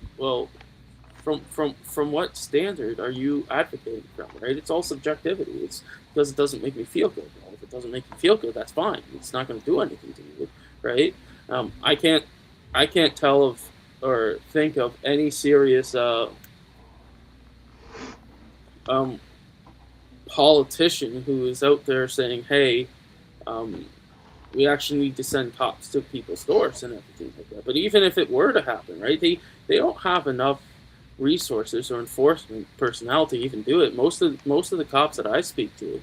from what standard are you advocating from, right? It's all subjectivity. It's because it doesn't make me feel good. Well, if it doesn't make you feel good, that's fine. It's not going to do anything to you, right? I can't tell of or think of any serious politician who is out there saying, hey, we actually need to send cops to people's doors and everything like that. But even if it were to happen, right, they don't have enough resources or enforcement personnel to even do it. Most of the cops that I speak to,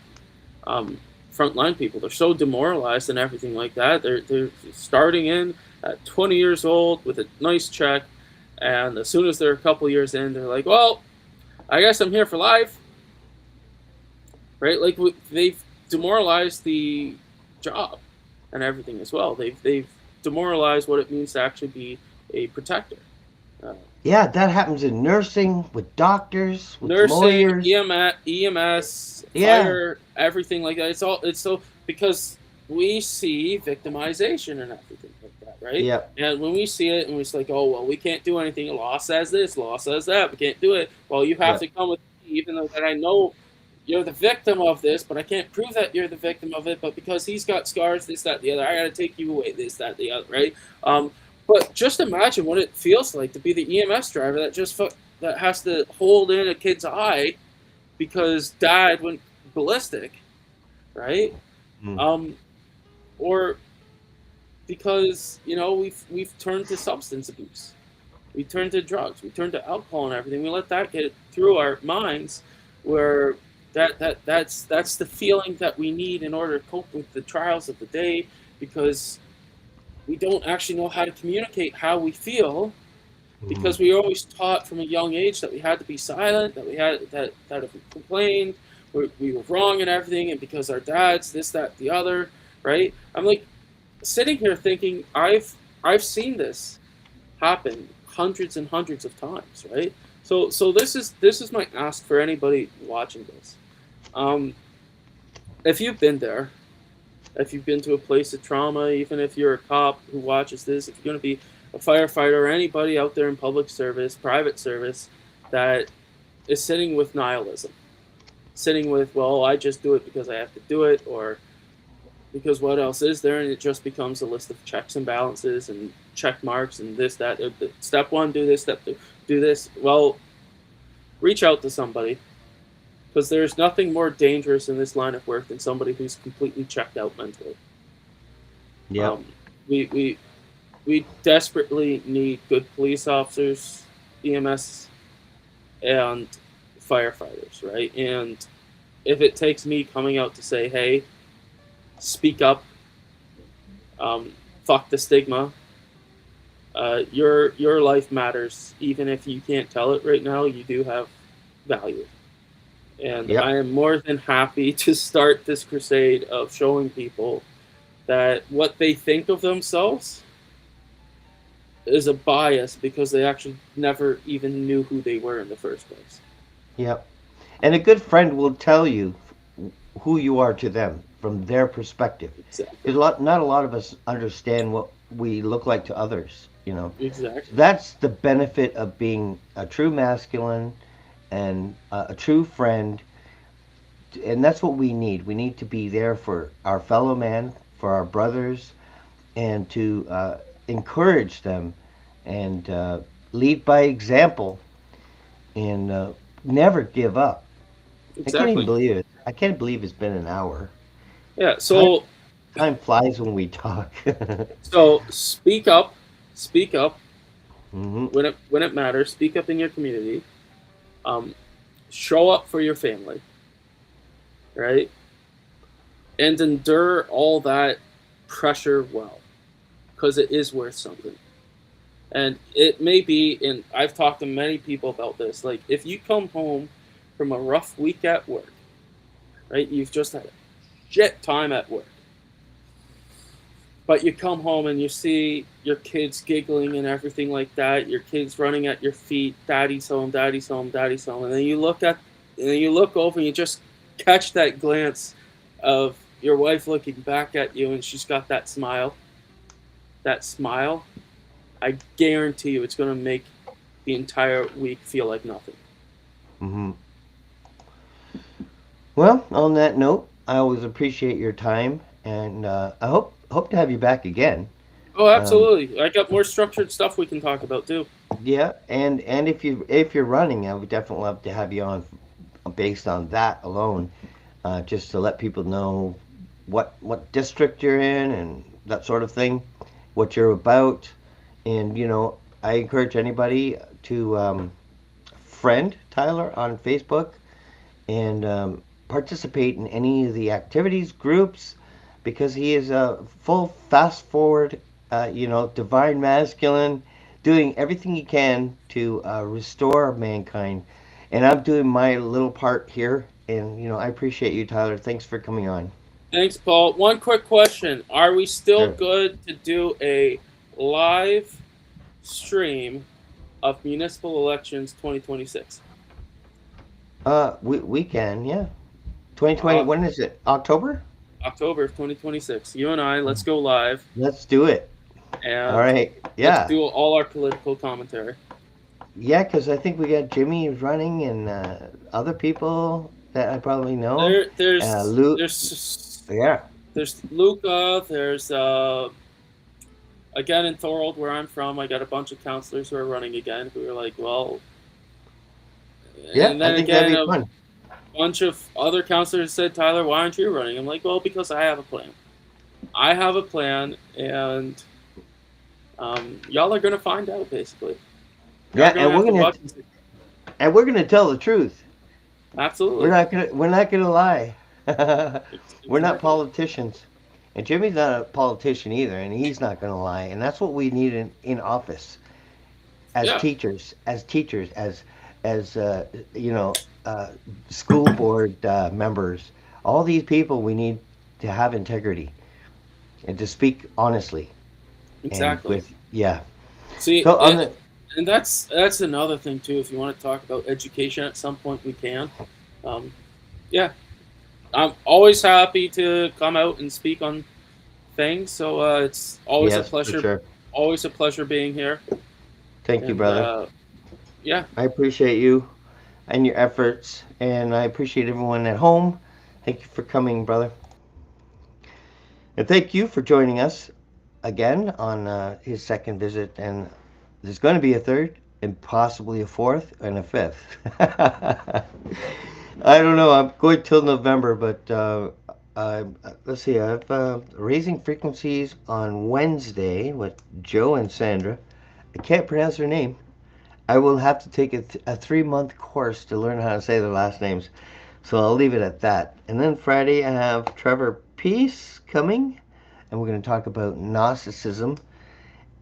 frontline people, they're so demoralized and everything like that. They're starting in at 20 years old with a nice check, and as soon as they're a couple years in, they're like, well, I guess I'm here for life, right? Like they've demoralized the job and everything as well. They've demoralized what it means to actually be a protector. Yeah, that happens in nursing, with doctors, with Nursing, lawyers. EMS, Yeah. fire, everything like that. It's so because we see victimization and everything like that, right? Yep. And when we see it, and it's like, oh well, we can't do anything. Law says this, law says that. We can't do it. Well, you have to come with me, even though that I know you're the victim of this, but I can't prove that you're the victim of it. But because he's got scars, this, that, the other, I got to take you away, this, that, the other, right? But just imagine what it feels like to be the EMS driver that has to hold in a kid's eye because dad went ballistic, right? Or because we've turned to substance abuse, we turn to drugs, we turn to alcohol and everything. We let that get through our minds, where that's the feeling that we need in order to cope with the trials of the day, because we don't actually know how to communicate how we feel, because we were always taught from a young age that we had to be silent, that we had that if we complained, we were wrong and everything, and because our dads, this, that, the other, right? I'm like sitting here thinking I've seen this happen hundreds and hundreds of times, right? So this is my ask for anybody watching this. If you've been there, if you've been to a place of trauma, even if you're a cop who watches this, if you're going to be a firefighter or anybody out there in public service, private service, that is sitting with nihilism, sitting with, well, I just do it because I have to do it, or because what else is there? And it just becomes a list of checks and balances and check marks and this, that. Step one, do this. Step two, do this. Well, reach out to somebody, because there's nothing more dangerous in this line of work than somebody who's completely checked out mentally. Yeah. We desperately need good police officers, EMS, and firefighters, right? And if it takes me coming out to say, hey, speak up, fuck the stigma, your life matters. Even if you can't tell it right now, you do have value. And I am more than happy to start this crusade of showing people that what they think of themselves is a bias because they actually never even knew who they were in the first place. Yep. And a good friend will tell you who you are to them from their perspective. Exactly. Because not a lot of us understand what we look like to others, you know. Exactly. That's the benefit of being a true masculine and a true friend. And that's what we need. We need to be there for our fellow man, for our brothers, and to encourage them and lead by example and never give up. I can't even Exactly. believe it. I can't believe it's been an hour. Yeah. Time So time flies when we talk. so speak up. Speak up Hmm. when it matters. Speak up in your community. Um, show up for your family, right? And endure all that pressure well, because it is worth something. And it may be, and I've talked to many people about this. Like, if you come home from a rough week at work, right? You've just had a shit time at work. But you come home and you see your kids giggling and everything like that, your kids running at your feet, daddy's home, daddy's home, daddy's home, and then you look over and you just catch that glance of your wife looking back at you and she's got that smile. That smile, I guarantee you it's gonna make the entire week feel like nothing. Hmm. Well, on that note, I always appreciate your time, and I hope to have you back again. Oh, Um, absolutely. I got more structured stuff we can talk about too. yeah, and if you're running, I would definitely love to have you on based on that alone, just to let people know what district you're in and that sort of thing, what you're about, and I encourage anybody to friend Tyler on Facebook and participate in any of the activities groups because he is a full fast forward, divine masculine, doing everything he can to restore mankind. And I'm doing my little part here. And I appreciate you, Tyler. Thanks for coming on. Thanks, Paul. One quick question: are we still Sure. good to do a live stream of municipal elections 2026? We can, yeah. 2020. Uh, When is it? October? October of 2026. You and I, let's go live Let's do it. All and right. let's Yeah. do all our political commentary. Yeah, because I think we got Jimmy running and other people that I probably know. There, there's, Luke. there's, Yeah. there's Luca. There's again in Thorold, where I'm from. I got a bunch of counselors who are running again. Who are like, well, Yeah, and I then think that'd again be a fun. bunch of other counselors said, Tyler, why aren't you running? I'm like, well, because I have a plan. I have a plan, and y'all are gonna find out. Basically, y'all Yeah, are gonna have to watch. and we're gonna tell the truth. Absolutely, We're not gonna lie. We're not exactly. politicians. And Jimmy's not a politician either, and he's not gonna lie. And that's what we need in office Yeah, as teachers, as uh, school board members. All these people we need to have integrity and to speak honestly and exactly. with yeah. See, So on the and that's another thing too. If you want to talk about education at some point, we can. Um, yeah, I'm always happy to come out and speak on things. So it's yes, for sure. always a pleasure being here. Thank you, And brother. yeah, I appreciate you and your efforts, and I appreciate everyone at home. Thank you for coming, brother. And thank you for joining us again on his second visit. And there's going to be a third, and possibly a fourth, and a fifth. I don't know. I'm going till November, but let's see. I've raising frequencies on Wednesday with Joe and Sandra. I can't pronounce her name. I will have to take a 3-month course to learn how to say their last names. So I'll leave it at that. And then Friday I have Trevor Peace coming, and we're going to talk about Gnosticism.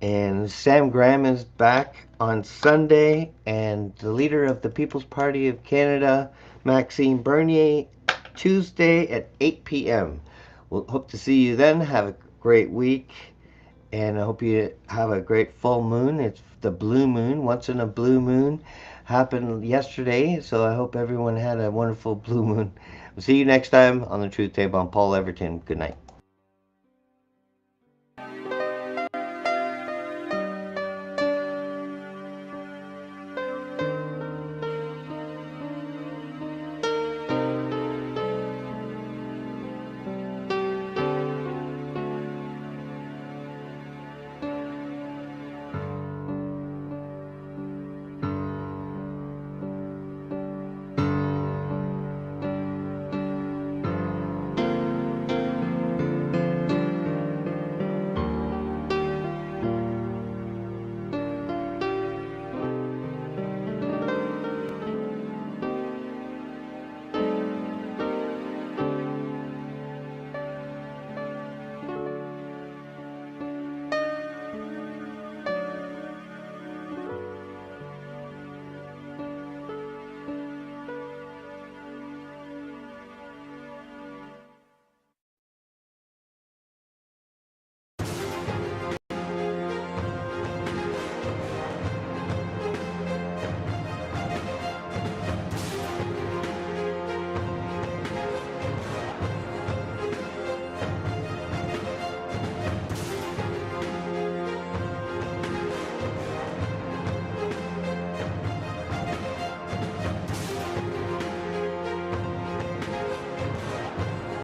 And Sam Graham is back on Sunday, and the leader of the People's Party of Canada, Maxime Bernier, Tuesday at 8 p.m. We'll hope to see you then. Have a great week, and I hope you have a great full moon. It's the blue moon, once in a blue moon. Happened yesterday, so I hope everyone had a wonderful blue moon. We'll see you next time on The Truth Tape. I'm Paul Everton. Good night.